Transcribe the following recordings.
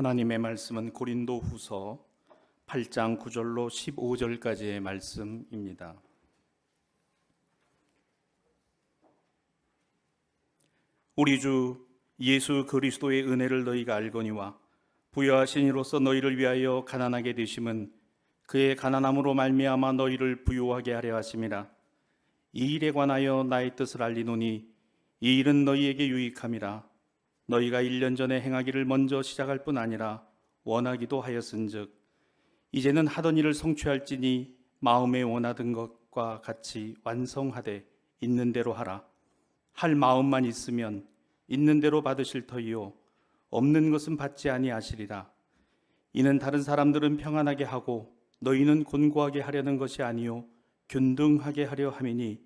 하나님의 말씀은 고린도후서 8장 9절로 15절까지의 말씀입니다. 우리 주 예수 그리스도의 은혜를 너희가 알거니와 부요하신 이로서 너희를 위하여 가난하게 되심은 그의 가난함으로 말미암아 너희를 부요하게 하려 하심이라. 이 일에 관하여 나의 뜻을 알리노니 이 일은 너희에게 유익함이라. 너희가 1년 전에 행하기를 먼저 시작할 뿐 아니라 원하기도 하였은즉 이제는 하던 일을 성취할지니 마음에 원하던 것과 같이 완성하되 있는 대로 하라. 할 마음만 있으면 있는 대로 받으실 터이요 없는 것은 받지 아니하시리라. 이는 다른 사람들은 평안하게 하고 너희는 곤고하게 하려는 것이 아니요 균등하게 하려 함이니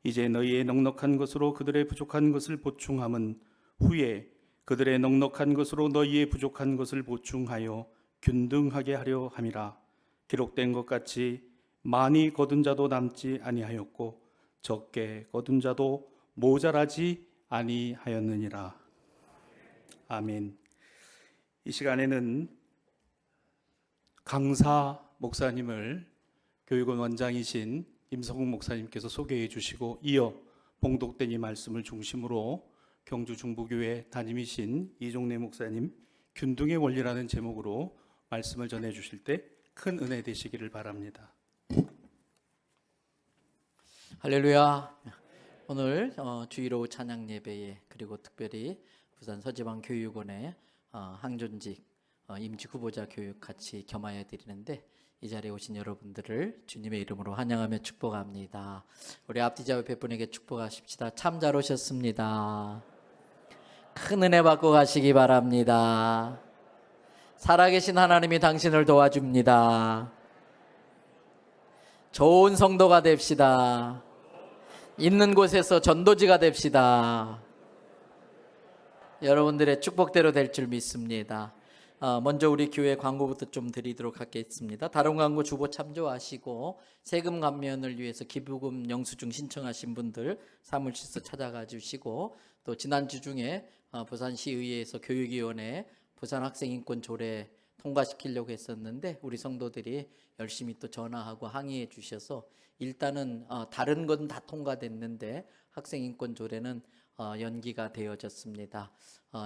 이제 너희의 넉넉한 것으로 그들의 부족한 것을 보충함은 후에 그들의 넉넉한 것으로 너희의 부족한 것을 보충하여 균등하게 하려 함이라. 기록된 것 같이 많이 거둔 자도 남지 아니하였고 적게 거둔 자도 모자라지 아니하였느니라. 아멘. 이 시간에는 강사 목사님을 교육원 원장이신 임성국 목사님께서 소개해 주시고 이어 봉독된 이 말씀을 중심으로 경주 중부교회 담임이신 이종래 목사님 균등의 원리라는 제목으로 말씀을 전해 주실 때 큰 은혜 되시기를 바랍니다. 할렐루야. 오늘 주일오후 찬양 예배에 그리고 특별히 부산 서지방 교육원의 항존직 임직 후보자 교육 같이 겸하여 드리는데 이 자리에 오신 여러분들을 주님의 이름으로 환영하며 축복합니다. 우리 앞뒤 옆에 분에게 축복하십시다. 참 잘 오셨습니다. 큰 은혜 받고 가시기 바랍니다. 살아계신 하나님이 당신을 도와줍니다. 좋은 성도가 됩시다. 있는 곳에서 전도지가 됩시다. 여러분들의 축복대로 될 줄 믿습니다. 먼저 우리 교회 광고부터 좀 드리도록 하겠습니다. 다른 광고 주보 참조하시고 세금 감면을 위해서 기부금 영수증 신청하신 분들 사무실서 찾아가 주시고 또 지난주 중에 부산시의회에서 교육위원회 부산학생인권 조례 통과시키려고 했었는데 우리 성도들이 열심히 또 전화하고 항의해 주셔서 일단은 다른 건 다 통과됐는데 학생인권 조례는 연기가 되어졌습니다.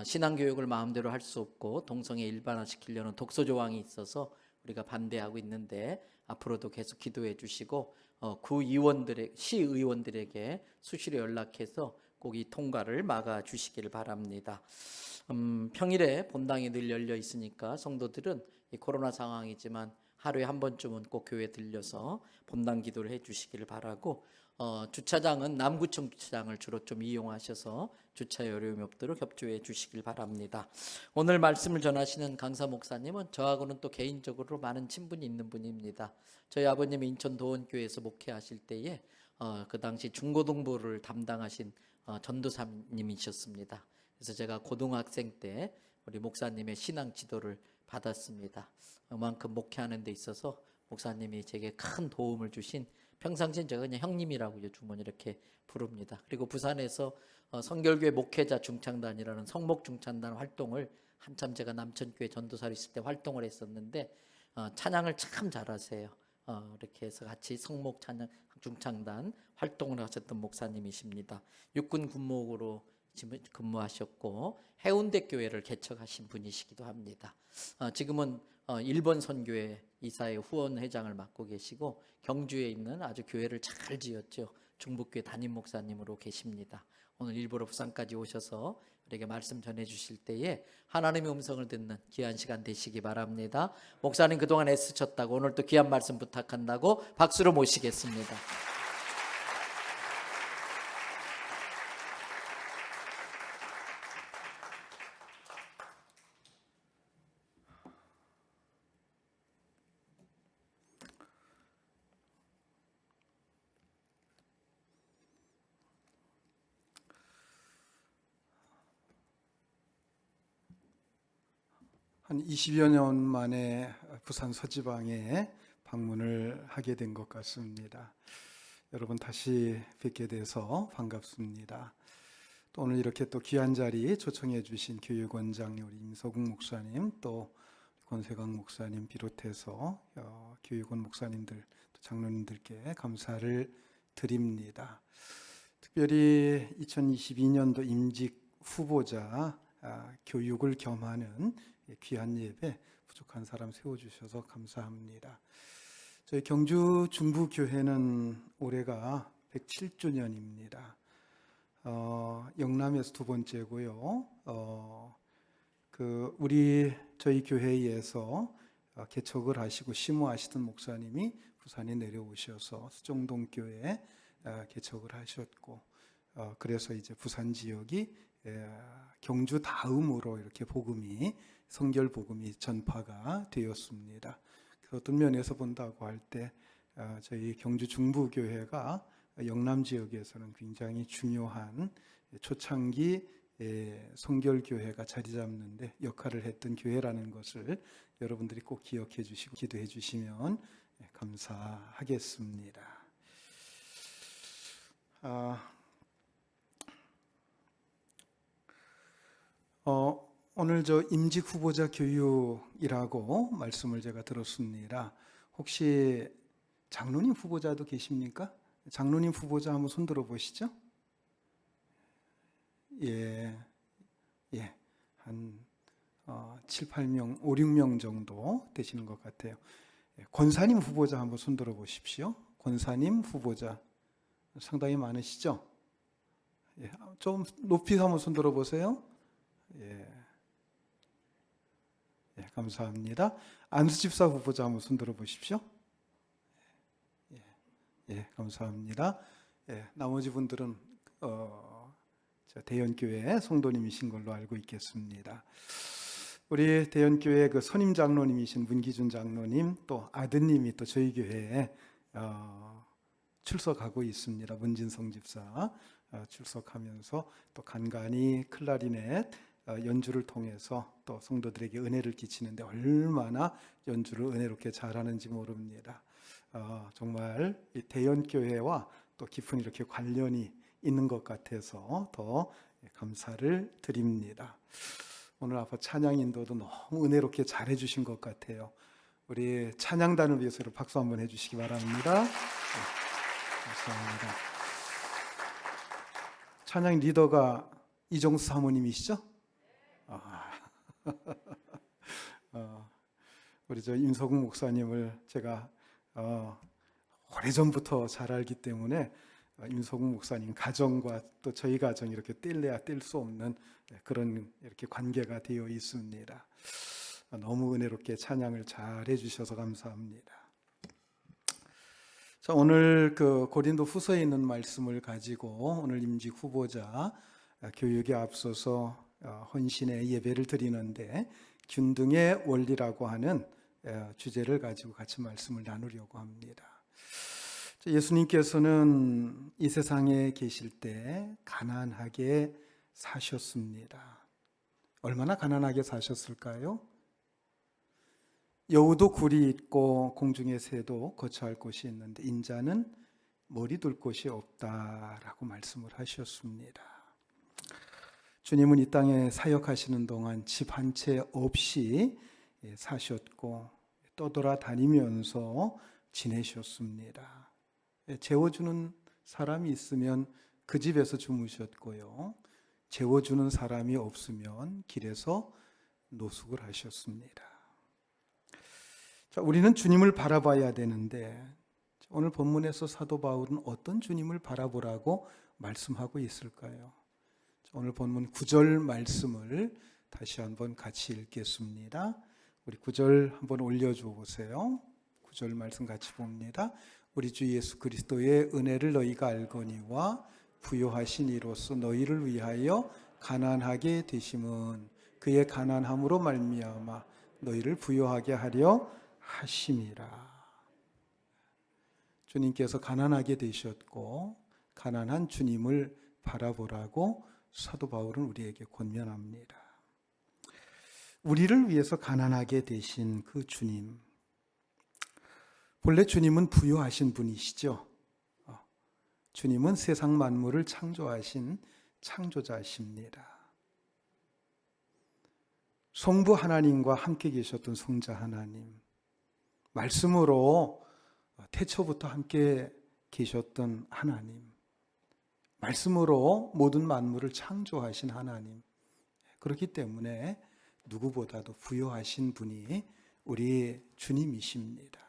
신앙교육을 마음대로 할 수 없고 동성애 일반화시키려는 독소 조항이 있어서 우리가 반대하고 있는데 앞으로도 계속 기도해 주시고 시의원들에게 수시로 연락해서 꼭 이 통과를 막아 주시기를 바랍니다. 평일에 본당이 늘 열려 있으니까 성도들은 이 코로나 상황이지만 하루에 한 번쯤은 꼭 교회 들려서 본당 기도를 해 주시기를 바라고 주차장은 남구청 주차장을 주로 좀 이용하셔서 주차에 어려움이 없도록 협조해 주시길 바랍니다. 오늘 말씀을 전하시는 강사 목사님은 저하고는 또 개인적으로 많은 친분이 있는 분입니다. 저희 아버님이 인천 도원교회에서 목회하실 때에 그 당시 중고등부를 담당하신 전도사님이셨습니다. 그래서 제가 고등학생 때 우리 목사님의 신앙 지도를 받았습니다. 그만큼 목회하는 데 있어서 목사님이 제게 큰 도움을 주신, 평상시엔 제가 그냥 형님이라고 요즘은 이렇게 부릅니다. 그리고 부산에서 성결교회 목회자 중창단이라는 성목 중창단 활동을 한참 제가 남천교회 전도사로 있을 때 활동을 했었는데 찬양을 참 잘하세요. 이렇게 해서 같이 성목 찬양 중창단 활동을 하셨던 목사님이십니다. 육군 군목으로 근무하셨고 해운대 교회를 개척하신 분이시기도 합니다. 지금은 일본 선교회 이사회 후원회장을 맡고 계시고 경주에 있는 아주 교회를 잘 지었죠. 중북교회 담임 목사님으로 계십니다. 오늘 일부러 부산까지 오셔서 우리에게 말씀 전해 주실 때에 하나님의 음성을 듣는 귀한 시간 되시기 바랍니다. 목사님 그동안 애쓰셨다고 오늘 또 귀한 말씀 부탁한다고 박수로 모시겠습니다. 한 20여 년 만에 부산 서지방에 방문을 하게 된 것 같습니다. 여러분 다시 뵙게 돼서 반갑습니다. 또 오늘 이렇게 또 귀한 자리 초청해 주신 교육원장 우리 임서국 목사님, 또 권세강 목사님 비롯해서 교육원 목사님들, 또 장로님들께 감사를 드립니다. 특별히 2022년도 임직 후보자 교육을 겸하는 귀한 예배 부족한 사람 세워주셔서 감사합니다. 저희 경주 중부교회는 올해가 107주년입니다. 영남에서 두 번째고요. 저희 교회에서 개척을 하시고 심우하시던 목사님이 부산에 내려오셔서 수정동 교회에 개척을 하셨고, 그래서 이제 부산 지역이 경주 다음으로 이렇게 성결 복음이 전파가 되었습니다. 어떤 면에서 본다고 할 때 저희 경주 중부교회가 영남 지역에서는 굉장히 중요한 초창기 성결교회가 자리 잡는데 역할을 했던 교회라는 것을 여러분들이 꼭 기억해 주시고 기도해 주시면 감사하겠습니다. 오늘 저 임직 후보자 교육이라고 말씀을 제가 들었습니다. 혹시 장로님 후보자도 계십니까? 장로님 후보자 한번 손 들어 보시죠. 한 7, 8명, 5, 6명 정도 되시는 것 같아요. 권사님 후보자 한번 손 들어 보십시오. 권사님 후보자 상당히 많으시죠? 좀 높이 한번 손 들어 보세요. 감사합니다. 안수집사 후보자 한번 손 들어 보십시오. 감사합니다. 나머지 분들은 대연교회 성도님이신 걸로 알고 있겠습니다. 우리 대연교회 그 선임 장로님이신 문기준 장로님, 또 아드님이 또 저희 교회에 출석하고 있습니다. 문진성 집사 출석하면서 또 간간히 클라리넷 연주를 통해서 또 성도들에게 은혜를 끼치는데 얼마나 연주를 은혜롭게 잘하는지 모릅니다. 정말 이 대연교회와 또 깊은 이렇게 관련이 있는 것 같아서 더 감사를 드립니다. 오늘 앞서 찬양 인도도 너무 은혜롭게 잘해 주신 것 같아요. 우리 찬양단을 위해서 박수 한번 해주시기 바랍니다. 감사합니다. 찬양 리더가 이정수 사모님이시죠? 우리 저 임석웅 목사님을 제가 오래전부터 잘 알기 때문에 임석웅 목사님 가정과 또 저희 가정 이렇게 뗄래야 뗄 수 없는 그런 이렇게 관계가 되어 있습니다. 너무 은혜롭게 찬양을 잘 해주셔서 감사합니다. 자, 오늘 그 고린도 후서에 있는 말씀을 가지고 오늘 임직 후보자 교육에 앞서서 헌신의 예배를 드리는데 균등의 원리라고 하는 주제를 가지고 같이 말씀을 나누려고 합니다. 예수님께서는 이 세상에 계실 때 가난하게 사셨습니다. 얼마나 가난하게 사셨을까요? 여우도 굴이 있고 공중의 새도 거처할 곳이 있는데 인자는 머리 둘 곳이 없다라고 말씀을 하셨습니다. 주님은 이 땅에 사역하시는 동안 집 한 채 없이 사셨고 떠돌아다니면서 지내셨습니다. 재워주는 사람이 있으면 그 집에서 주무셨고요. 재워주는 사람이 없으면 길에서 노숙을 하셨습니다. 자, 우리는 주님을 바라봐야 되는데 오늘 본문에서 사도 바울은 어떤 주님을 바라보라고 말씀하고 있을까요? 오늘 본문 9절 말씀을 다시 한번 같이 읽겠습니다. 우리 9절 한번 올려줘 보세요. 9절 말씀 같이 봅니다. 우리 주 예수 그리스도의 은혜를 너희가 알거니와 부요하신 이로써 너희를 위하여 가난하게 되심은 그의 가난함으로 말미암아 너희를 부요하게 하려 하심이라. 주님께서 가난하게 되셨고 가난한 주님을 바라보라고 사도 바울은 우리에게 권면합니다. 우리를 위해서 가난하게 되신 그 주님, 본래 주님은 부유하신 분이시죠. 주님은 세상 만물을 창조하신 창조자십니다. 성부 하나님과 함께 계셨던 성자 하나님, 말씀으로 태초부터 함께 계셨던 하나님, 말씀으로 모든 만물을 창조하신 하나님, 그렇기 때문에 누구보다도 부요하신 분이 우리 주님이십니다.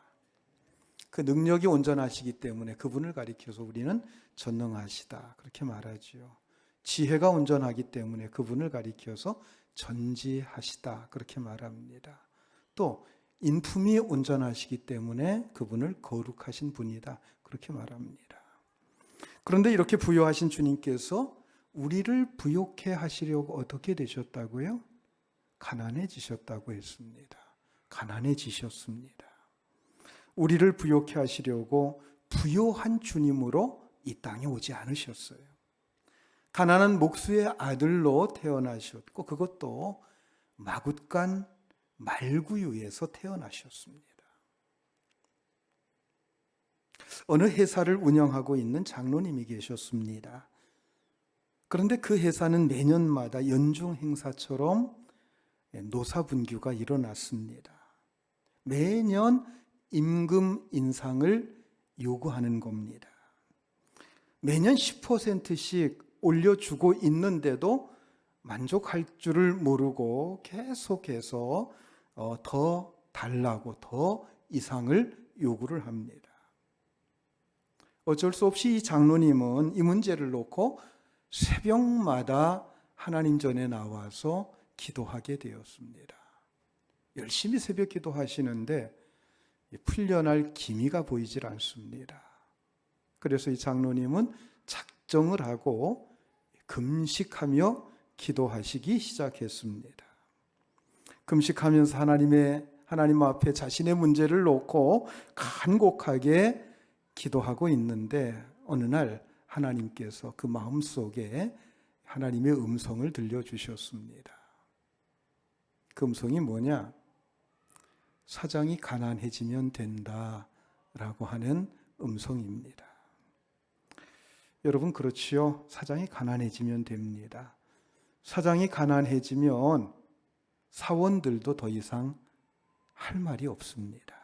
그 능력이 온전하시기 때문에 그분을 가리켜서 우리는 전능하시다 그렇게 말하지요. 지혜가 온전하기 때문에 그분을 가리켜서 전지하시다 그렇게 말합니다. 또 인품이 온전하시기 때문에 그분을 거룩하신 분이다 그렇게 말합니다. 그런데 이렇게 부요하신 주님께서 우리를 부요케 하시려고 어떻게 되셨다고요? 가난해지셨다고 했습니다. 가난해지셨습니다. 우리를 부요케 하시려고 부요한 주님으로 이 땅에 오지 않으셨어요. 가난한 목수의 아들로 태어나셨고 그것도 마굿간 말구유에서 태어나셨습니다. 어느 회사를 운영하고 있는 장로님이 계셨습니다. 그런데 그 회사는 매년마다 연중 행사처럼 노사분규가 일어났습니다. 매년 임금 인상을 요구하는 겁니다. 매년 10%씩 올려주고 있는데도 만족할 줄을 모르고 계속해서 더 달라고 더 이상을 요구를 합니다. 어쩔 수 없이 이 장로님은 이 문제를 놓고 새벽마다 하나님 전에 나와서 기도하게 되었습니다. 열심히 새벽 기도하시는데 풀려날 기미가 보이질 않습니다. 그래서 이 장로님은 작정을 하고 금식하며 기도하시기 시작했습니다. 금식하면서 하나님 앞에 자신의 문제를 놓고 간곡하게 기도하고 있는데 어느 날 하나님께서 그 마음속에 하나님의 음성을 들려주셨습니다. 그 음성이 뭐냐? 사장이 가난해지면 된다라고 하는 음성입니다. 여러분 그렇지요? 사장이 가난해지면 됩니다. 사장이 가난해지면 사원들도 더 이상 할 말이 없습니다.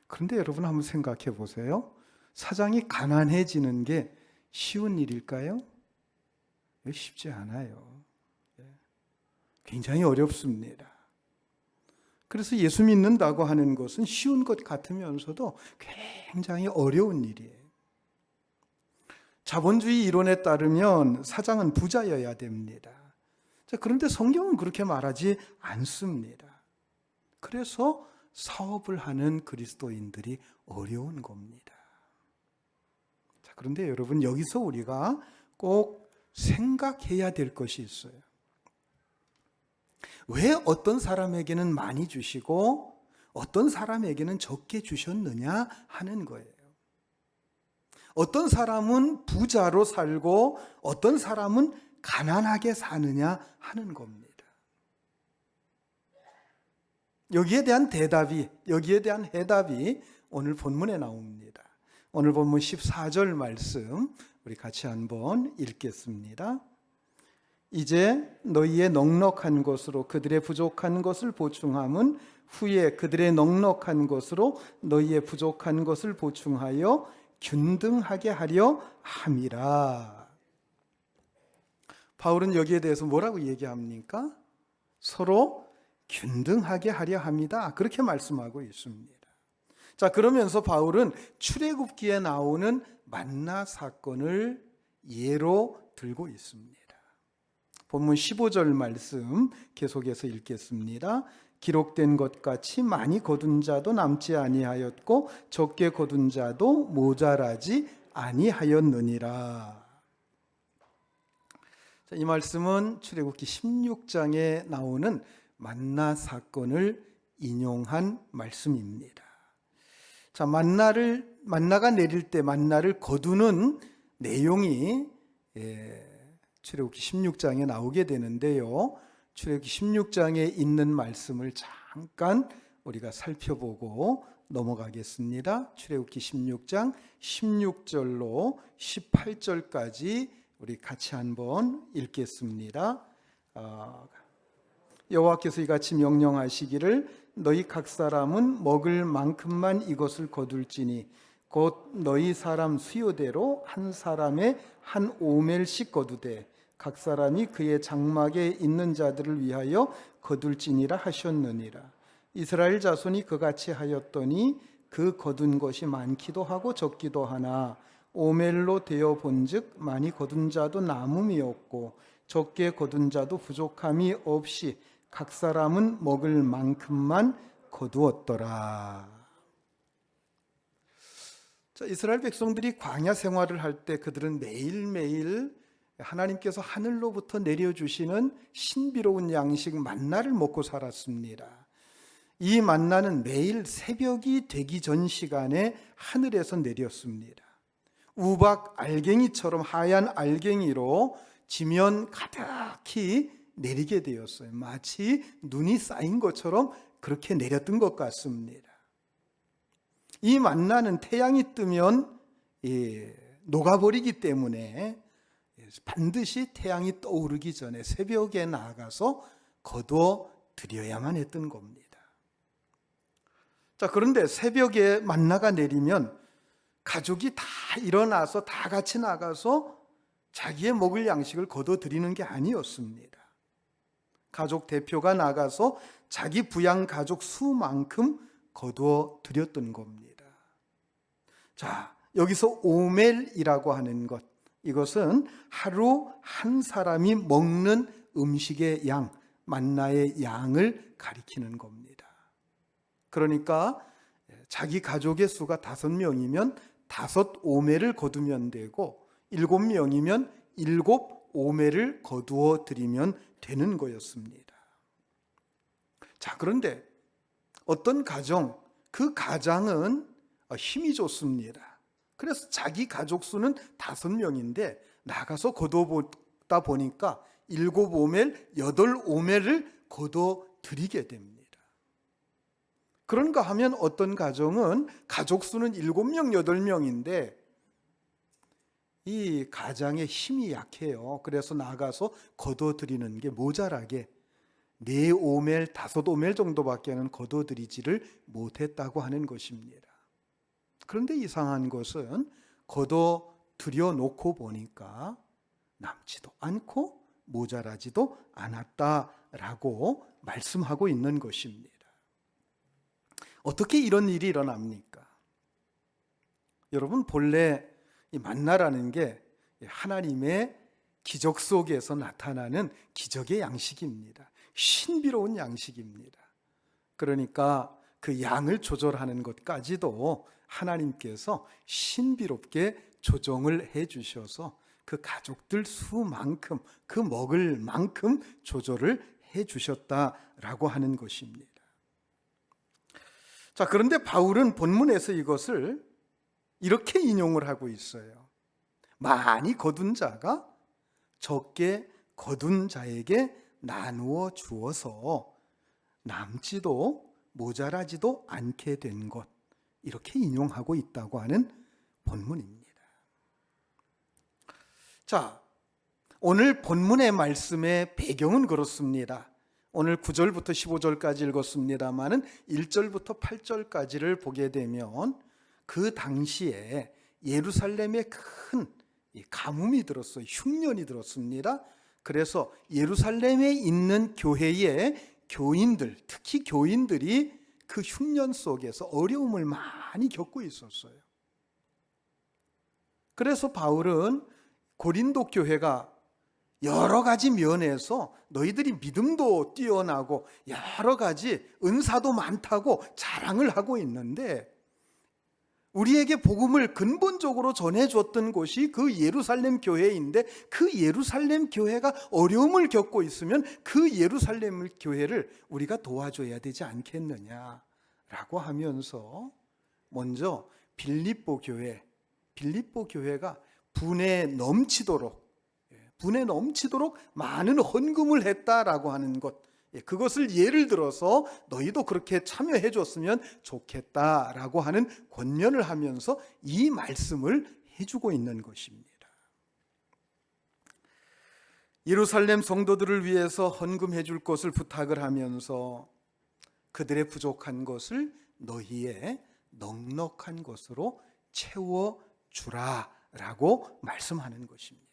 그런데 여러분 한번 생각해 보세요. 사장이 가난해지는 게 쉬운 일일까요? 쉽지 않아요. 굉장히 어렵습니다. 그래서 예수 믿는다고 하는 것은 쉬운 것 같으면서도 굉장히 어려운 일이에요. 자본주의 이론에 따르면 사장은 부자여야 됩니다. 그런데 성경은 그렇게 말하지 않습니다. 그래서 사업을 하는 그리스도인들이 어려운 겁니다. 그런데 여러분 여기서 우리가 꼭 생각해야 될 것이 있어요. 왜 어떤 사람에게는 많이 주시고 어떤 사람에게는 적게 주셨느냐 하는 거예요. 어떤 사람은 부자로 살고 어떤 사람은 가난하게 사느냐 하는 겁니다. 여기에 대한 해답이 오늘 본문에 나옵니다. 오늘 본문 14절 말씀 우리 같이 한번 읽겠습니다. 이제 너희의 넉넉한 것으로 그들의 부족한 것을 보충함은 후에 그들의 넉넉한 것으로 너희의 부족한 것을 보충하여 균등하게 하려 함이라. 바울은 여기에 대해서 뭐라고 얘기합니까? 서로 균등하게 하려 합니다. 그렇게 말씀하고 있습니다. 자, 그러면서 바울은 출애굽기에 나오는 만나 사건을 예로 들고 있습니다. 본문 15절 말씀 계속해서 읽겠습니다. 기록된 것 같이 많이 거둔 자도 남지 아니하였고 적게 거둔 자도 모자라지 아니하였느니라. 자, 이 말씀은 출애굽기 16장에 나오는 만나 사건을 인용한 말씀입니다. 자, 만나가 내릴 때 만나를 거두는 내용이 출애굽기 16장에 나오게 되는데요. 출애굽기 16장에 있는 말씀을 잠깐 우리가 살펴보고 넘어가겠습니다. 출애굽기 16장 16절로 18절까지 우리 같이 한번 읽겠습니다. 여호와께서 이같이 명령하시기를 너희 각 사람은 먹을 만큼만 이것을 거둘지니 곧 너희 사람 수요대로 한 사람의 한 오멜씩 거두되 각 사람이 그의 장막에 있는 자들을 위하여 거둘지니라 하셨느니라. 이스라엘 자손이 그같이 하였더니 그 거둔 것이 많기도 하고 적기도 하나 오멜로 되어 본즉 많이 거둔 자도 남음이 없고 적게 거둔 자도 부족함이 없이 각 사람은 먹을 만큼만 거두었더라. 자, 이스라엘 백성들이 광야 생활을 할 때 그들은 매일매일 하나님께서 하늘로부터 내려주시는 신비로운 양식 만나를 먹고 살았습니다. 이 만나는 매일 새벽이 되기 전 시간에 하늘에서 내렸습니다. 우박 알갱이처럼 하얀 알갱이로 지면 가득히 내리게 되었어요. 마치 눈이 쌓인 것처럼 그렇게 내렸던 것 같습니다. 이 만나는 태양이 뜨면 녹아버리기 때문에 반드시 태양이 떠오르기 전에 새벽에 나가서 거두어 드려야만 했던 겁니다. 자, 그런데 새벽에 만나가 내리면 가족이 다 일어나서 다 같이 나가서 자기의 먹을 양식을 거둬 드리는 게 아니었습니다. 가족 대표가 나가서 자기 부양 가족 수만큼 거두어 드렸던 겁니다. 자, 여기서 오멜이라고 하는 것, 이것은 하루 한 사람이 먹는 음식의 양, 만나의 양을 가리키는 겁니다. 그러니까 자기 가족의 수가 5명이면 5오멜을 거두면 되고 7명이면 7오멜을 거두어 드리면 되는 거였습니다. 자, 그런데 어떤 가정, 그 가장은 힘이 좋습니다. 그래서 자기 가족 수는 5명인데 나가서 거두다 보니까 7오멜, 8오멜을 거둬 드리게 됩니다. 그런가 하면 어떤 가정은 가족 수는 7명, 8명인데 이 가장의 힘이 약해요. 그래서 나가서 거둬 드리는 게 모자라게 4오멜, 5오멜 정도밖에는 거둬 드리지를 못했다고 하는 것입니다. 그런데 이상한 것은 거둬 드려 놓고 보니까 남지도 않고 모자라지도 않았다라고 말씀하고 있는 것입니다. 어떻게 이런 일이 일어납니까? 여러분, 본래 이 만나라는 게 하나님의 기적 속에서 나타나는 기적의 양식입니다. 신비로운 양식입니다. 그러니까 그 양을 조절하는 것까지도 하나님께서 신비롭게 조정을 해 주셔서 그 가족들 수만큼, 그 먹을 만큼 조절을 해 주셨다라고 하는 것입니다. 자, 그런데 바울은 본문에서 이것을 이렇게 인용을 하고 있어요. 많이 거둔 자가 적게 거둔 자에게 나누어 주어서 남지도 모자라지도 않게 된 것, 이렇게 인용하고 있다고 하는 본문입니다. 자, 오늘 본문의 말씀의 배경은 그렇습니다. 오늘 9절부터 15절까지 읽었습니다마는 1절부터 8절까지를 보게 되면 그 당시에 예루살렘에 큰 가뭄이 들었어요. 흉년이 들었습니다. 그래서 예루살렘에 있는 교회의 교인들, 특히 교인들이 그 흉년 속에서 어려움을 많이 겪고 있었어요. 그래서 바울은 고린도 교회가 여러 가지 면에서 너희들이 믿음도 뛰어나고 여러 가지 은사도 많다고 자랑을 하고 있는데 우리에게 복음을 근본적으로 전해줬던 곳이 그 예루살렘 교회인데 그 예루살렘 교회가 어려움을 겪고 있으면 그 예루살렘 교회를 우리가 도와줘야 되지 않겠느냐라고 하면서 먼저 빌립보 교회가 분에 넘치도록 많은 헌금을 했다라고 하는 것, 그것을 예를 들어서 너희도 그렇게 참여해 줬으면 좋겠다라고 하는 권면을 하면서 이 말씀을 해주고 있는 것입니다. 예루살렘 성도들을 위해서 헌금해 줄 것을 부탁을 하면서 그들의 부족한 것을 너희의 넉넉한 것으로 채워주라라고 말씀하는 것입니다.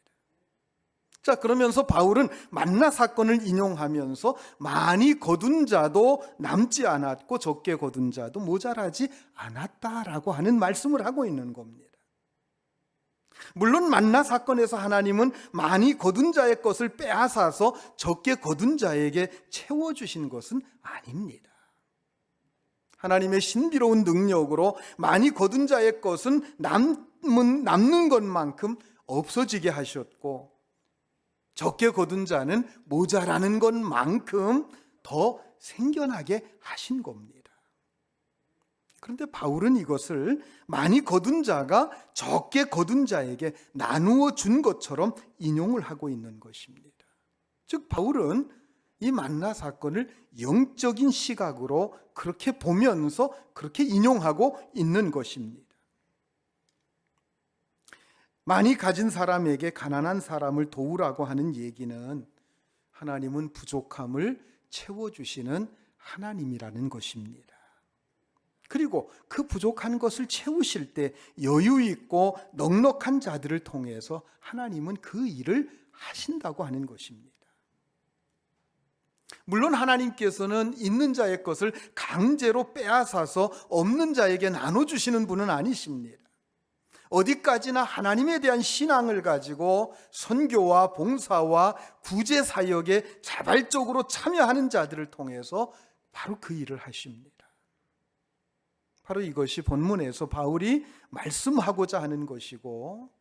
자, 그러면서 바울은 만나 사건을 인용하면서 많이 거둔 자도 남지 않았고 적게 거둔 자도 모자라지 않았다라고 하는 말씀을 하고 있는 겁니다. 물론 만나 사건에서 하나님은 많이 거둔 자의 것을 빼앗아서 적게 거둔 자에게 채워주신 것은 아닙니다. 하나님의 신비로운 능력으로 많이 거둔 자의 것은 남는 것만큼 없어지게 하셨고, 적게 거둔 자는 모자라는 것만큼 더 생겨나게 하신 겁니다. 그런데 바울은 이것을 많이 거둔 자가 적게 거둔 자에게 나누어 준 것처럼 인용을 하고 있는 것입니다. 즉 바울은 이 만나 사건을 영적인 시각으로 그렇게 보면서 그렇게 인용하고 있는 것입니다. 많이 가진 사람에게 가난한 사람을 도우라고 하는 얘기는 하나님은 부족함을 채워주시는 하나님이라는 것입니다. 그리고 그 부족한 것을 채우실 때 여유 있고 넉넉한 자들을 통해서 하나님은 그 일을 하신다고 하는 것입니다. 물론 하나님께서는 있는 자의 것을 강제로 빼앗아서 없는 자에게 나눠주시는 분은 아니십니다. 어디까지나 하나님에 대한 신앙을 가지고 선교와 봉사와 구제 사역에 자발적으로 참여하는 자들을 통해서 바로 그 일을 하십니다. 바로 이것이 본문에서 바울이 말씀하고자 하는 것이고,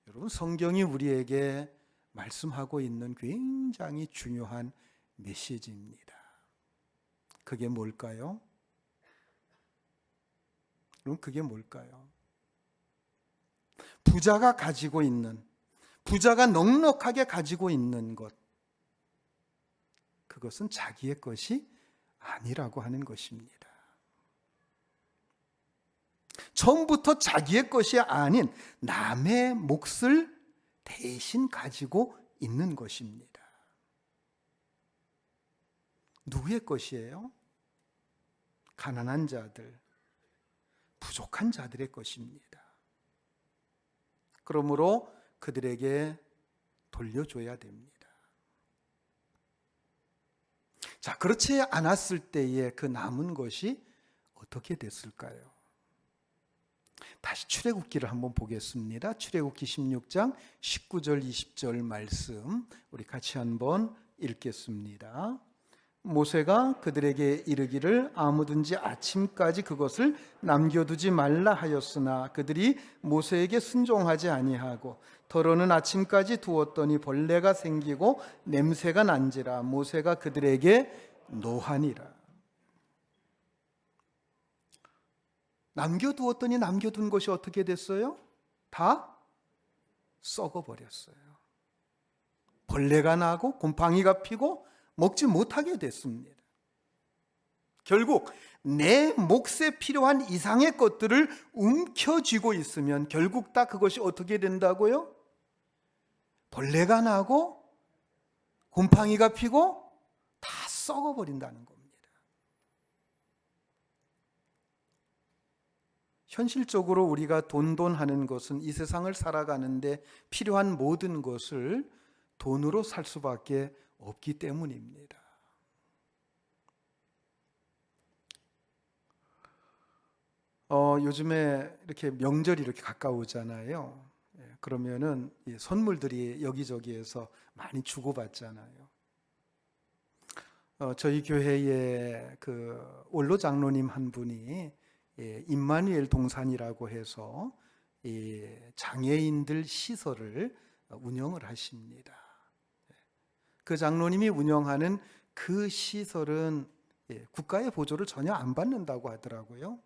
여러분 성경이 우리에게 말씀하고 있는 굉장히 중요한 메시지입니다. 그게 뭘까요? 그럼 그게 뭘까요? 부자가 가지고 있는, 부자가 넉넉하게 가지고 있는 것, 그것은 자기의 것이 아니라고 하는 것입니다. 처음부터 자기의 것이 아닌 남의 몫을 대신 가지고 있는 것입니다. 누구의 것이에요? 가난한 자들, 부족한 자들의 것입니다. 그러므로 그들에게 돌려줘야 됩니다. 자, 그렇지 않았을 때에 그 남은 것이 어떻게 됐을까요? 다시 출애굽기를 한번 보겠습니다. 출애굽기 16장 19절 20절 말씀 우리 같이 한번 읽겠습니다. 모세가 그들에게 이르기를 아무든지 아침까지 그것을 남겨두지 말라 하였으나 그들이 모세에게 순종하지 아니하고 더러는 아침까지 두었더니 벌레가 생기고 냄새가 난지라 모세가 그들에게 노하니라. 남겨두었더니 남겨둔 것이 어떻게 됐어요? 다 썩어버렸어요. 벌레가 나고 곰팡이가 피고 먹지 못하게 됐습니다. 결국 내 몫에 필요한 이상의 것들을 움켜쥐고 있으면 결국 다 그것이 어떻게 된다고요? 벌레가 나고 곰팡이가 피고 다 썩어버린다는 겁니다. 현실적으로 우리가 돈하는 것은 이 세상을 살아가는데 필요한 모든 것을 돈으로 살 수밖에 없기 때문입니다. 요즘에 이렇게 명절이 이렇게 가까우잖아요. 그러면은 선물들이 여기저기에서 많이 주고받잖아요. 저희 교회에 그 원로 장로님 한 분이 임마누엘 동산이라고 해서 장애인들 시설을 운영을 하십니다. 그 장로님이 운영하는 그 시설은 국가의 보조를 전혀 안 받는다고 하더라고요.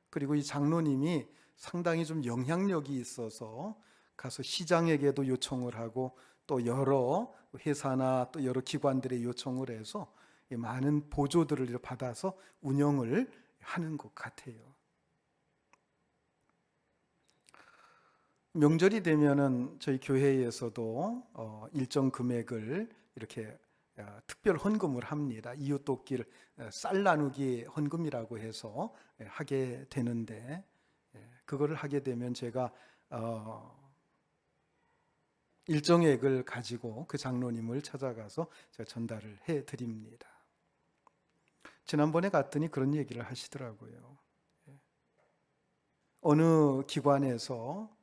그리고 이 장로님이 상당히 좀 영향력이 있어서 가서 시장에게도 요청을 하고 또 여러 회사나 또 여러 기관들의 요청을 해서 많은 보조들을 받아서 운영을 하는 것 같아요. 명절이 되면은 저희 교회에서도 일정 금액을 이렇게 특별 헌금을 합니다. 이웃 돕기 쌀 나누기 헌금이라고 해서 하게 되는데, 그거를 하게 되면 제가 일정액을 가지고 그 장로님을 찾아가서 제가 전달을 해 드립니다. 지난번에 갔더니 그런 얘기를 하시더라고요. 어느 기관에서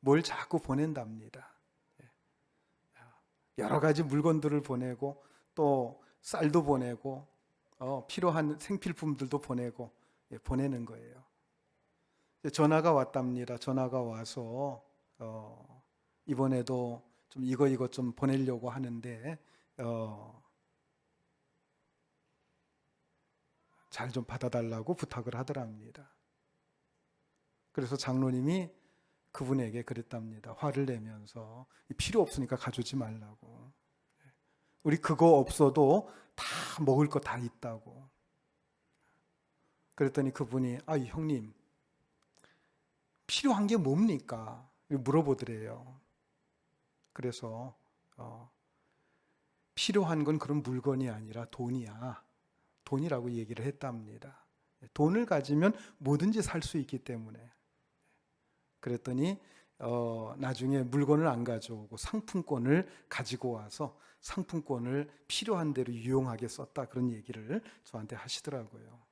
뭘 자꾸 보낸답니다. 여러 가지 물건들을 보내고 또 쌀도 보내고 필요한 생필품들도 보내고 보내는 거예요. 전화가 왔답니다. 전화가 와서 이번에도 좀 이거 좀 보내려고 하는데 잘 좀 받아달라고 부탁을 하더랍니다. 그래서 장로님이 그분에게 그랬답니다. 화를 내면서 필요 없으니까 가져오지 말라고. 우리 그거 없어도 다 먹을 거 다 있다고. 그랬더니 그분이 형님 필요한 게 뭡니까? 물어보더래요. 그래서 필요한 건 그런 물건이 아니라 돈이야. 돈이라고 얘기를 했답니다. 돈을 가지면 뭐든지 살 수 있기 때문에. 그랬더니 나중에 물건을 안 가져오고 상품권을 가지고 와서 상품권을 필요한 대로 유용하게 썼다, 그런 얘기를 저한테 하시더라고요.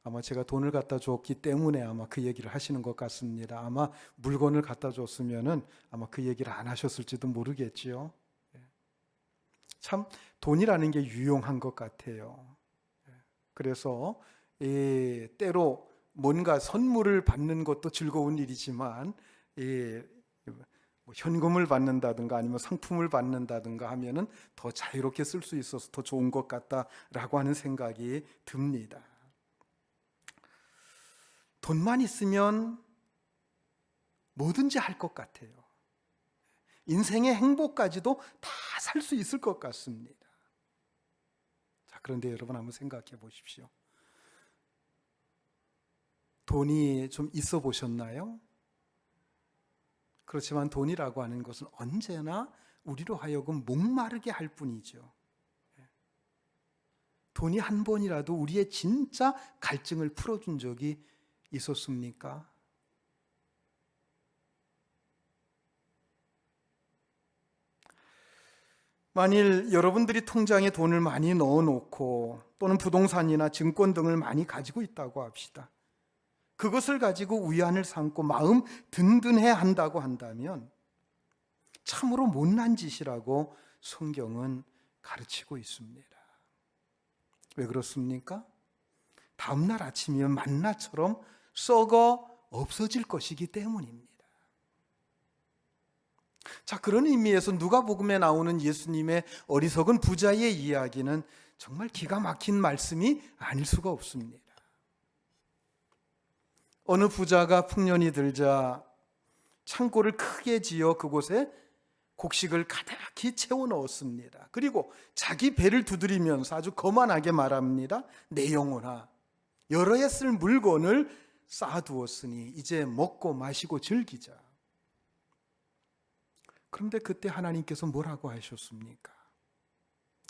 아마 제가 돈을 갖다 줬기 때문에 아마 그 얘기를 하시는 것 같습니다. 아마 물건을 갖다 줬으면은 아마 그 얘기를 안 하셨을지도 모르겠지요. 참 돈이라는 게 유용한 것 같아요. 그래서 때로 뭔가 선물을 받는 것도 즐거운 일이지만 현금을 받는다든가 아니면 상품을 받는다든가 하면은 더 자유롭게 쓸 수 있어서 더 좋은 것 같다라고 하는 생각이 듭니다. 돈만 있으면 뭐든지 할 것 같아요. 인생의 행복까지도 다 살 수 있을 것 같습니다. 자, 그런데 여러분 한번 생각해 보십시오. 돈이 좀 있어 보셨나요? 그렇지만 돈이라고 하는 것은 언제나 우리로 하여금 목마르게 할 뿐이죠. 돈이 한 번이라도 우리의 진짜 갈증을 풀어준 적이 있었습니까? 만일 여러분들이 통장에 돈을 많이 넣어놓고 또는 부동산이나 증권 등을 많이 가지고 있다고 합시다. 그것을 가지고 위안을 삼고 마음 든든해 한다고 한다면 참으로 못난 짓이라고 성경은 가르치고 있습니다. 왜 그렇습니까? 다음날 아침이면 만나처럼 썩어 없어질 것이기 때문입니다. 자, 그런 의미에서 누가복음에 나오는 예수님의 어리석은 부자의 이야기는 정말 기가 막힌 말씀이 아닐 수가 없습니다. 어느 부자가 풍년이 들자 창고를 크게 지어 그곳에 곡식을 가득히 채워 넣었습니다. 그리고 자기 배를 두드리면서 아주 거만하게 말합니다. 내 영혼아, 여러 해 쓸 물건을 쌓아두었으니 이제 먹고 마시고 즐기자. 그런데 그때 하나님께서 뭐라고 하셨습니까?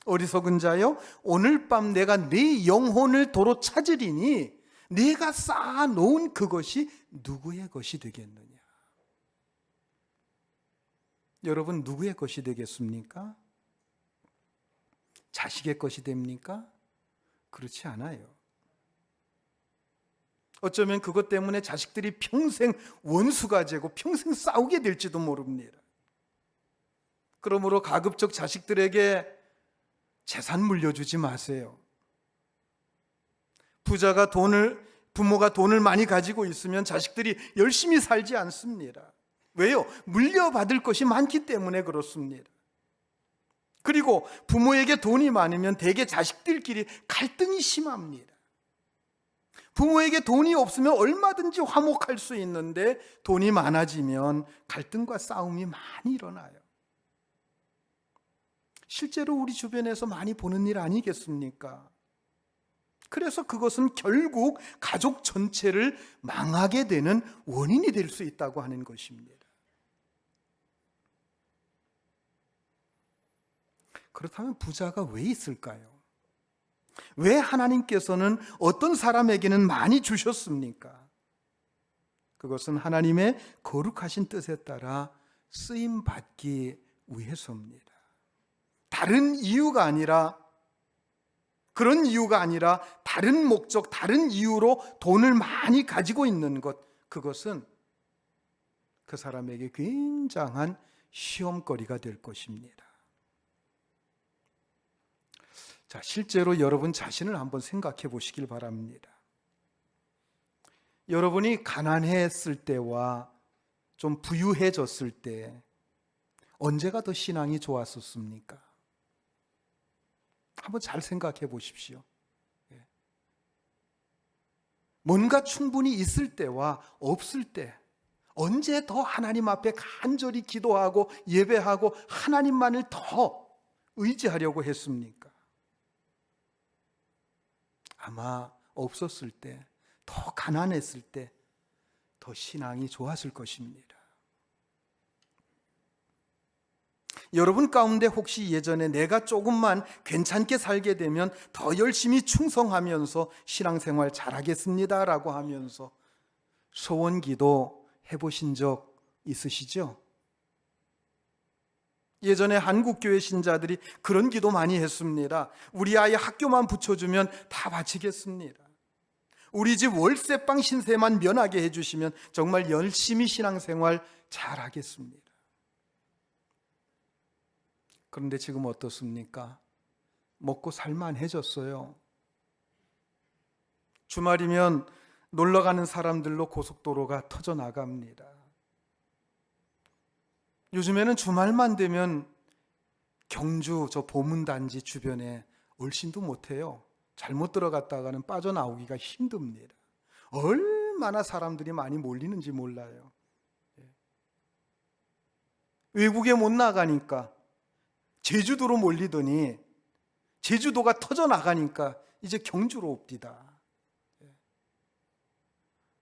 어리석은 자여, 오늘 밤 내가 네 영혼을 도로 찾으리니 네가 쌓아놓은 그것이 누구의 것이 되겠느냐? 여러분, 누구의 것이 되겠습니까? 자식의 것이 됩니까? 그렇지 않아요. 어쩌면 그것 때문에 자식들이 평생 원수가 되고 평생 싸우게 될지도 모릅니다. 그러므로 가급적 자식들에게 재산 물려주지 마세요. 부모가 돈을 많이 가지고 있으면 자식들이 열심히 살지 않습니다. 왜요? 물려받을 것이 많기 때문에 그렇습니다. 그리고 부모에게 돈이 많으면 대개 자식들끼리 갈등이 심합니다. 부모에게 돈이 없으면 얼마든지 화목할 수 있는데 돈이 많아지면 갈등과 싸움이 많이 일어나요. 실제로 우리 주변에서 많이 보는 일 아니겠습니까? 그래서 그것은 결국 가족 전체를 망하게 되는 원인이 될 수 있다고 하는 것입니다. 그렇다면 부자가 왜 있을까요? 왜 하나님께서는 어떤 사람에게는 많이 주셨습니까? 그것은 하나님의 거룩하신 뜻에 따라 쓰임 받기 위해서입니다. 다른 이유가 아니라, 그런 이유가 아니라 다른 목적, 다른 이유로 돈을 많이 가지고 있는 것, 그것은 그 사람에게 굉장한 시험거리가 될 것입니다. 자, 실제로 여러분 자신을 한번 생각해 보시길 바랍니다. 여러분이 가난했을 때와 좀 부유해졌을 때 언제가 더 신앙이 좋았었습니까? 한번 잘 생각해 보십시오. 뭔가 충분히 있을 때와 없을 때 언제 더 하나님 앞에 간절히 기도하고 예배하고 하나님만을 더 의지하려고 했습니까? 아마 없었을 때, 더 가난했을 때 더 신앙이 좋았을 것입니다. 여러분 가운데 혹시 예전에 내가 조금만 괜찮게 살게 되면 더 열심히 충성하면서 신앙생활 잘하겠습니다라고 하면서 소원기도 해보신 적 있으시죠? 예전에 한국교회 신자들이 그런 기도 많이 했습니다. 우리 아이 학교만 붙여주면 다 바치겠습니다. 우리 집 월세방 신세만 면하게 해주시면 정말 열심히 신앙생활 잘하겠습니다. 그런데 지금 어떻습니까? 먹고 살만해졌어요. 주말이면 놀러가는 사람들로 고속도로가 터져나갑니다. 요즘에는 주말만 되면 경주 저 보문단지 주변에 얼씬도 못해요. 잘못 들어갔다가는 빠져나오기가 힘듭니다. 얼마나 사람들이 많이 몰리는지 몰라요. 외국에 못 나가니까 제주도로 몰리더니 제주도가 터져나가니까 이제 경주로 옵디다.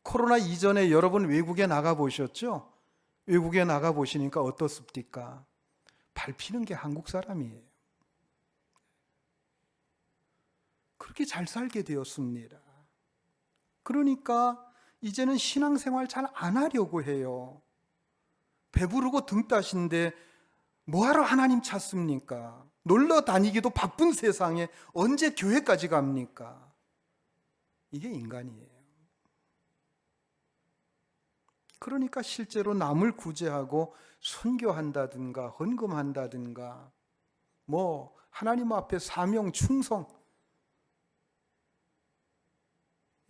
코로나 이전에 여러분 외국에 나가 보셨죠? 외국에 나가 보시니까 어떻습니까? 밟히는 게 한국 사람이에요. 그렇게 잘 살게 되었습니다. 그러니까 이제는 신앙생활 잘 안 하려고 해요. 배부르고 등 따신데 뭐하러 하나님 찾습니까? 놀러 다니기도 바쁜 세상에 언제 교회까지 갑니까? 이게 인간이에요. 그러니까 실제로 남을 구제하고 선교한다든가 헌금한다든가 뭐 하나님 앞에 사명 충성,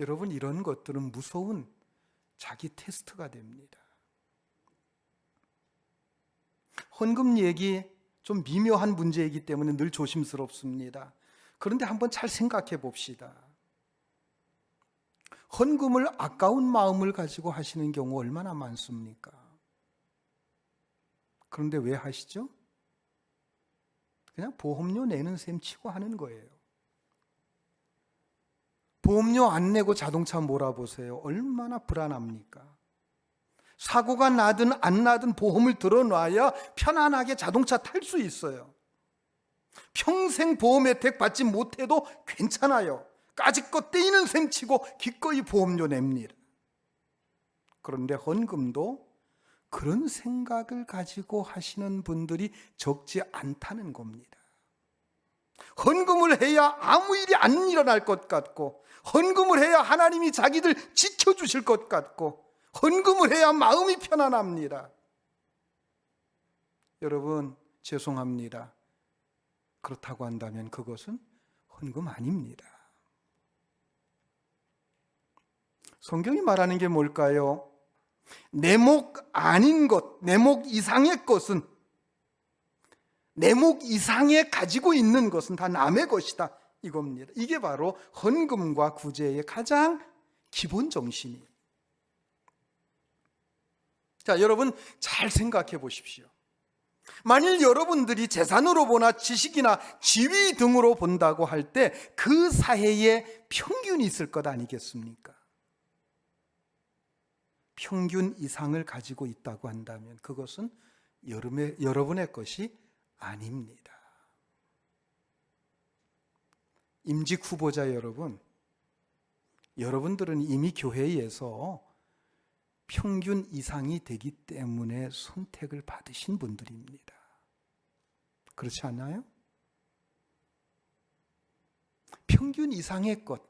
여러분 이런 것들은 무서운 자기 테스트가 됩니다. 헌금 얘기 좀 미묘한 문제이기 때문에 늘 조심스럽습니다. 그런데 한번 잘 생각해 봅시다. 헌금을 아까운 마음을 가지고 하시는 경우 얼마나 많습니까? 그런데 왜 하시죠? 그냥 보험료 내는 셈 치고 하는 거예요. 보험료 안 내고 자동차 몰아보세요. 얼마나 불안합니까? 사고가 나든 안 나든 보험을 들어놔야 편안하게 자동차 탈 수 있어요. 평생 보험 혜택 받지 못해도 괜찮아요. 까짓것 떼이는 셈 치고 기꺼이 보험료 냅니다. 그런데 헌금도 그런 생각을 가지고 하시는 분들이 적지 않다는 겁니다. 헌금을 해야 아무 일이 안 일어날 것 같고, 헌금을 해야 하나님이 자기들 지켜주실 것 같고, 헌금을 해야 마음이 편안합니다. 여러분 죄송합니다. 그렇다고 한다면 그것은 헌금 아닙니다. 성경이 말하는 게 뭘까요? 내 목 아닌 것, 내 목 이상의 것은, 내 목 이상에 가지고 있는 것은 다 남의 것이다, 이겁니다. 이게 바로 헌금과 구제의 가장 기본 정신이에요. 자, 여러분 잘 생각해 보십시오. 만일 여러분들이 재산으로 보나 지식이나 지위 등으로 본다고 할 때 그 사회에 평균이 있을 것 아니겠습니까? 평균 이상을 가지고 있다고 한다면 그것은 여러분의 것이 아닙니다. 임직 후보자 여러분, 여러분들은 이미 교회에서 평균 이상이 되기 때문에 선택을 받으신 분들입니다. 그렇지 않나요? 평균 이상의 것,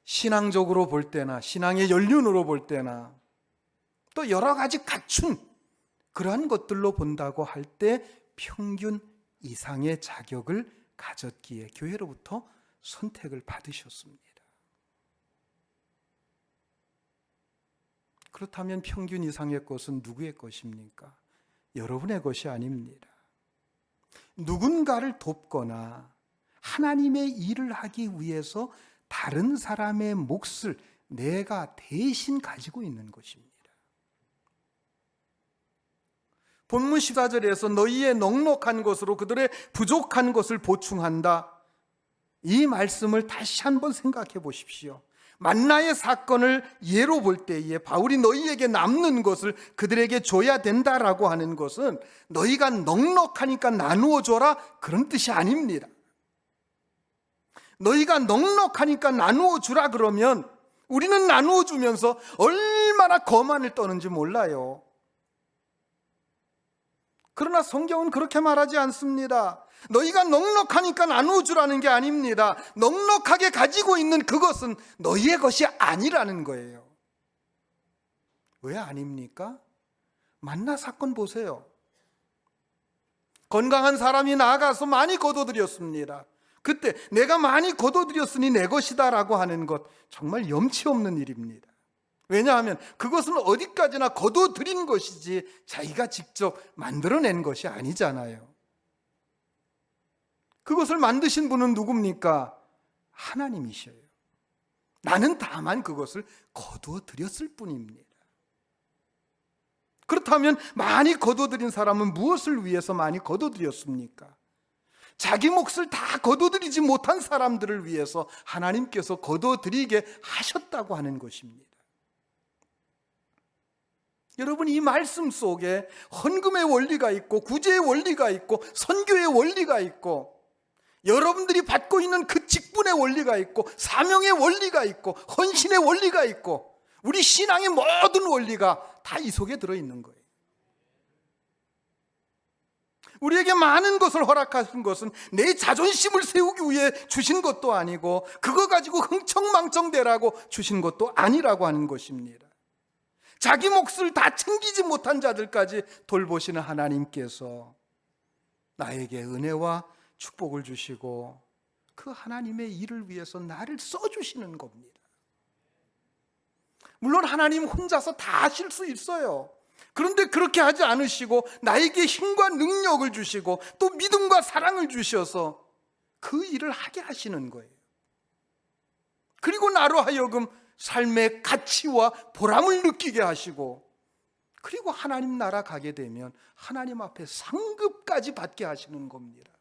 신앙적으로 볼 때나 신앙의 연륜으로 볼 때나 또 여러 가지 갖춘 그러한 것들로 본다고 할 때 평균 이상의 자격을 가졌기에 교회로부터 선택을 받으셨습니다. 그렇다면 평균 이상의 것은 누구의 것입니까? 여러분의 것이 아닙니다. 누군가를 돕거나 하나님의 일을 하기 위해서 다른 사람의 몫을 내가 대신 가지고 있는 것입니다. 본문 14절에서 너희의 넉넉한 것으로 그들의 부족한 것을 보충한다. 이 말씀을 다시 한번 생각해 보십시오. 만나의 사건을 예로 볼 때에 바울이 너희에게 남는 것을 그들에게 줘야 된다라고 하는 것은 너희가 넉넉하니까 나누어 줘라 그런 뜻이 아닙니다. 너희가 넉넉하니까 나누어 주라 그러면 우리는 나누어 주면서 얼마나 거만을 떠는지 몰라요. 그러나 성경은 그렇게 말하지 않습니다. 너희가 넉넉하니까 나누어 주라는 게 아닙니다. 넉넉하게 가지고 있는 그것은 너희의 것이 아니라는 거예요. 왜 아닙니까? 만나 사건 보세요. 건강한 사람이 나아가서 많이 거둬들였습니다. 그때 내가 많이 거둬들였으니 내 것이다 라고 하는 것 정말 염치 없는 일입니다. 왜냐하면 그것은 어디까지나 거둬들인 것이지 자기가 직접 만들어낸 것이 아니잖아요. 그것을 만드신 분은 누굽니까? 하나님이셔요. 나는 다만 그것을 거두어드렸을 뿐입니다. 그렇다면 많이 거두어드린 사람은 무엇을 위해서 많이 거두어드렸습니까? 자기 몫을 다 거두어드리지 못한 사람들을 위해서 하나님께서 거두어드리게 하셨다고 하는 것입니다. 여러분, 이 말씀 속에 헌금의 원리가 있고 구제의 원리가 있고 선교의 원리가 있고 여러분들이 받고 있는 그 직분의 원리가 있고 사명의 원리가 있고 헌신의 원리가 있고 우리 신앙의 모든 원리가 다 이 속에 들어있는 거예요. 우리에게 많은 것을 허락하신 것은 내 자존심을 세우기 위해 주신 것도 아니고 그거 가지고 흥청망청대라고 주신 것도 아니라고 하는 것입니다. 자기 몫을 다 챙기지 못한 자들까지 돌보시는 하나님께서 나에게 은혜와 축복을 주시고 그 하나님의 일을 위해서 나를 써주시는 겁니다. 물론 하나님 혼자서 다 하실 수 있어요. 그런데 그렇게 하지 않으시고 나에게 힘과 능력을 주시고 또 믿음과 사랑을 주셔서 그 일을 하게 하시는 거예요. 그리고 나로 하여금 삶의 가치와 보람을 느끼게 하시고 그리고 하나님 나라 가게 되면 하나님 앞에 상급까지 받게 하시는 겁니다.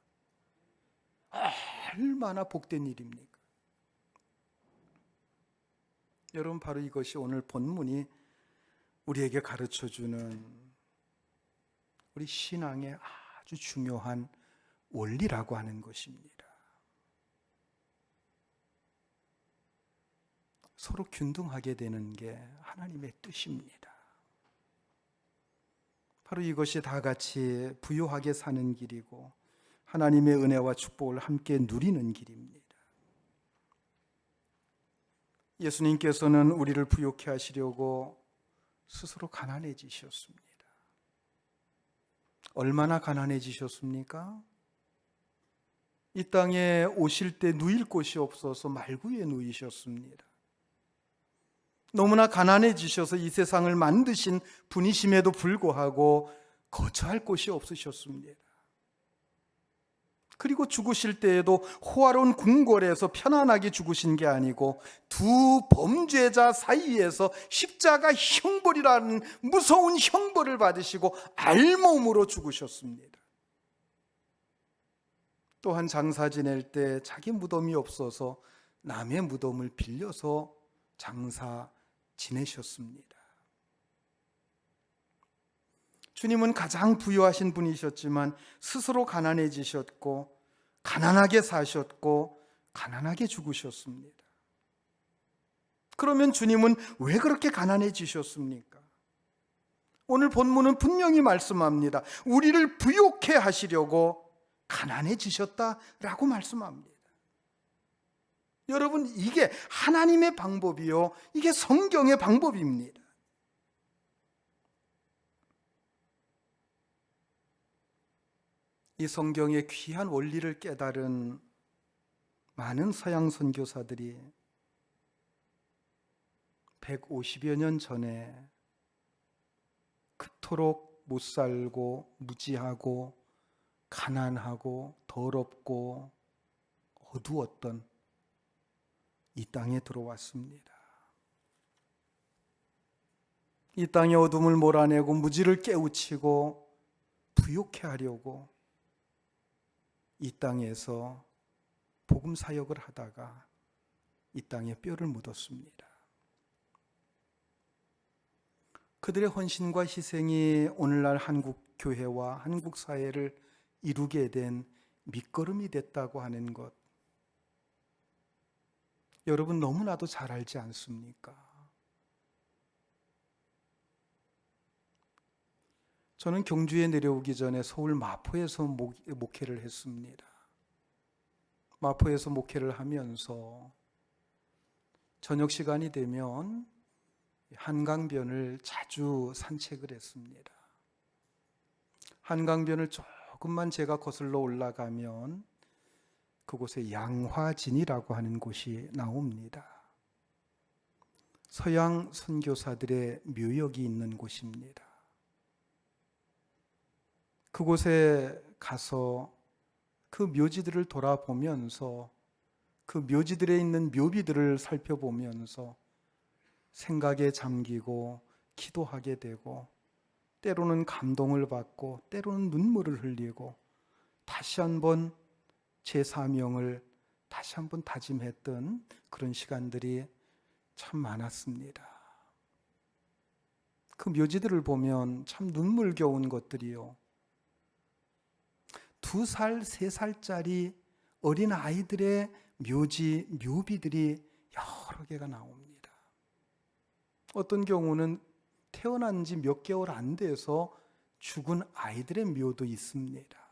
얼마나 복된 일입니까? 여러분, 바로 이것이 오늘 본문이 우리에게 가르쳐주는 우리 신앙의 아주 중요한 원리라고 하는 것입니다. 서로 균등하게 되는 게 하나님의 뜻입니다. 바로 이것이 다 같이 부유하게 사는 길이고 하나님의 은혜와 축복을 함께 누리는 길입니다. 예수님께서는 우리를 부유케 하시려고 스스로 가난해지셨습니다. 얼마나 가난해지셨습니까? 이 땅에 오실 때 누일 곳이 없어서 말구에 누이셨습니다. 너무나 가난해지셔서 이 세상을 만드신 분이심에도 불구하고 거처할 곳이 없으셨습니다. 그리고 죽으실 때에도 호화로운 궁궐에서 편안하게 죽으신 게 아니고 두 범죄자 사이에서 십자가 형벌이라는 무서운 형벌을 받으시고 알몸으로 죽으셨습니다. 또한 장사 지낼 때 자기 무덤이 없어서 남의 무덤을 빌려서 장사 지내셨습니다. 주님은 가장 부유하신 분이셨지만 스스로 가난해지셨고 가난하게 사셨고 가난하게 죽으셨습니다. 그러면 주님은 왜 그렇게 가난해지셨습니까? 오늘 본문은 분명히 말씀합니다. 우리를 부욕해 하시려고 가난해지셨다라고 말씀합니다. 여러분, 이게 하나님의 방법이요, 이게 성경의 방법입니다. 이 성경의 귀한 원리를 깨달은 많은 서양 선교사들이 150여 년 전에 그토록 못 살고 무지하고 가난하고 더럽고 어두웠던 이 땅에 들어왔습니다. 이 땅의 어둠을 몰아내고 무지를 깨우치고 부욕해 하려고 이 땅에서 복음 사역을 하다가 이 땅에 뼈를 묻었습니다. 그들의 헌신과 희생이 오늘날 한국 교회와 한국 사회를 이루게 된 밑거름이 됐다고 하는 것, 여러분 너무나도 잘 알지 않습니까? 저는 경주에 내려오기 전에 서울 마포에서 목회를 했습니다. 마포에서 목회를 하면서 저녁 시간이 되면 한강변을 자주 산책을 했습니다. 한강변을 조금만 제가 거슬러 올라가면 그곳에 양화진이라고 하는 곳이 나옵니다. 서양 선교사들의 묘역이 있는 곳입니다. 그곳에 가서 그 묘지들을 돌아보면서 그 묘지들에 있는 묘비들을 살펴보면서 생각에 잠기고 기도하게 되고 때로는 감동을 받고 때로는 눈물을 흘리고 다시 한번 제 사명을 다시 한번 다짐했던 그런 시간들이 참 많았습니다. 그 묘지들을 보면 참 눈물겨운 것들이요, 2살, 3살짜리 어린 아이들의 묘비들이 여러 개가 나옵니다. 어떤 경우는 태어난 지 몇 개월 안 돼서 죽은 아이들의 묘도 있습니다.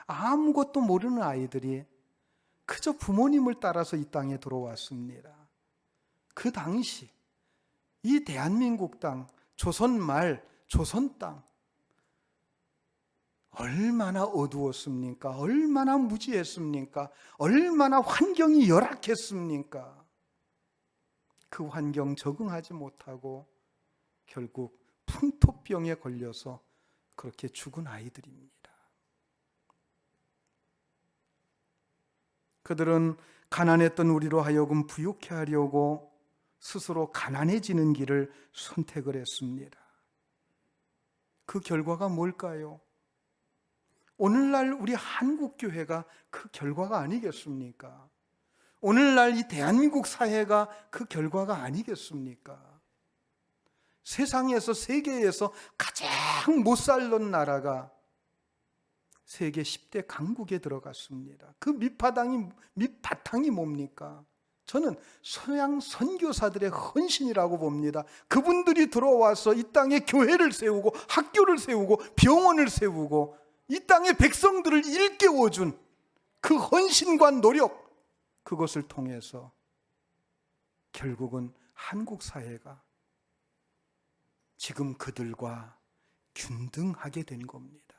아무것도 모르는 아이들이 그저 부모님을 따라서 이 땅에 들어왔습니다. 그 당시 이 대한민국 땅, 조선 말, 조선 땅 얼마나 어두웠습니까? 얼마나 무지했습니까? 얼마나 환경이 열악했습니까? 그 환경 적응하지 못하고 결국 풍토병에 걸려서 그렇게 죽은 아이들입니다. 그들은 가난했던 우리로 하여금 부욕해 하려고 스스로 가난해지는 길을 선택을 했습니다. 그 결과가 뭘까요? 오늘날 우리 한국교회가 그 결과가 아니겠습니까? 오늘날 이 대한민국 사회가 그 결과가 아니겠습니까? 세상에서, 세계에서 가장 못 살던 나라가 세계 10대 강국에 들어갔습니다. 그 밑바탕이 뭡니까? 저는 서양 선교사들의 헌신이라고 봅니다. 그분들이 들어와서 이 땅에 교회를 세우고 학교를 세우고 병원을 세우고 이 땅의 백성들을 일깨워준 그 헌신과 노력, 그것을 통해서 결국은 한국 사회가 지금 그들과 균등하게 된 겁니다.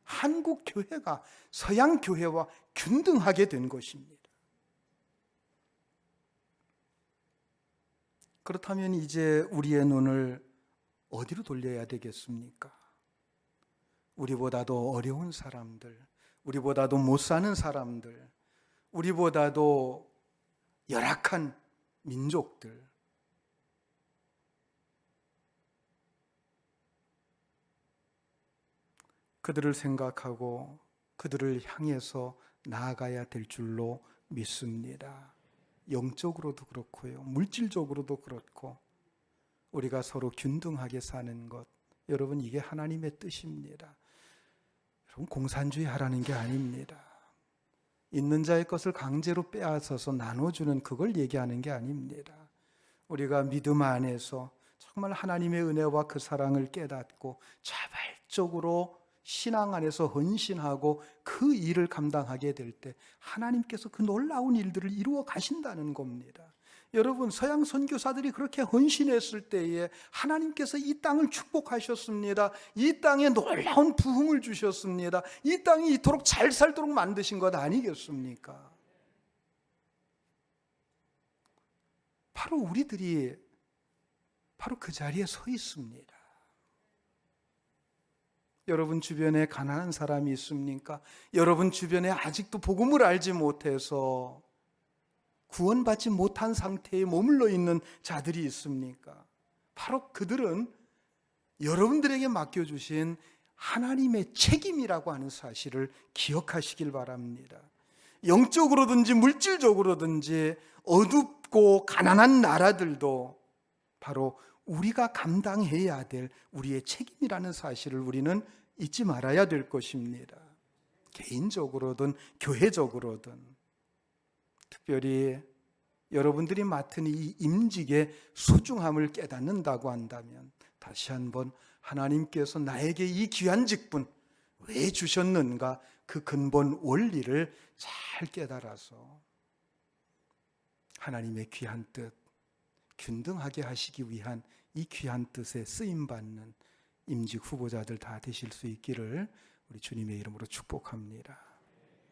한국 교회가 서양 교회와 균등하게 된 것입니다. 그렇다면 이제 우리의 눈을 어디로 돌려야 되겠습니까? 우리보다도 어려운 사람들, 우리보다도 못 사는 사람들, 우리보다도 열악한 민족들, 그들을 생각하고 그들을 향해서 나아가야 될 줄로 믿습니다. 영적으로도 그렇고요, 물질적으로도 그렇고 우리가 서로 균등하게 사는 것, 여러분 이게 하나님의 뜻입니다. 여러분 공산주의 하라는 게 아닙니다. 있는 자의 것을 강제로 빼앗아서 나눠주는 그걸 얘기하는 게 아닙니다. 우리가 믿음 안에서 정말 하나님의 은혜와 그 사랑을 깨닫고 자발적으로 신앙 안에서 헌신하고 그 일을 감당하게 될 때 하나님께서 그 놀라운 일들을 이루어 가신다는 겁니다. 여러분 서양 선교사들이 그렇게 헌신했을 때에 하나님께서 이 땅을 축복하셨습니다. 이 땅에 놀라운 부흥을 주셨습니다. 이 땅이 이토록 잘 살도록 만드신 것 아니겠습니까? 바로 우리들이 바로 그 자리에 서 있습니다. 여러분 주변에 가난한 사람이 있습니까? 여러분 주변에 아직도 복음을 알지 못해서 구원받지 못한 상태에 머물러 있는 자들이 있습니까? 바로 그들은 여러분들에게 맡겨주신 하나님의 책임이라고 하는 사실을 기억하시길 바랍니다. 영적으로든지 물질적으로든지 어둡고 가난한 나라들도 바로 우리가 감당해야 될 우리의 책임이라는 사실을 우리는 잊지 말아야 될 것입니다. 개인적으로든 교회적으로든. 특별히 여러분들이 맡은 이 임직의 소중함을 깨닫는다고 한다면 다시 한번 하나님께서 나에게 이 귀한 직분 왜 주셨는가, 그 근본 원리를 잘 깨달아서 하나님의 귀한 뜻, 균등하게 하시기 위한 이 귀한 뜻에 쓰임받는 임직 후보자들 다 되실 수 있기를 우리 주님의 이름으로 축복합니다.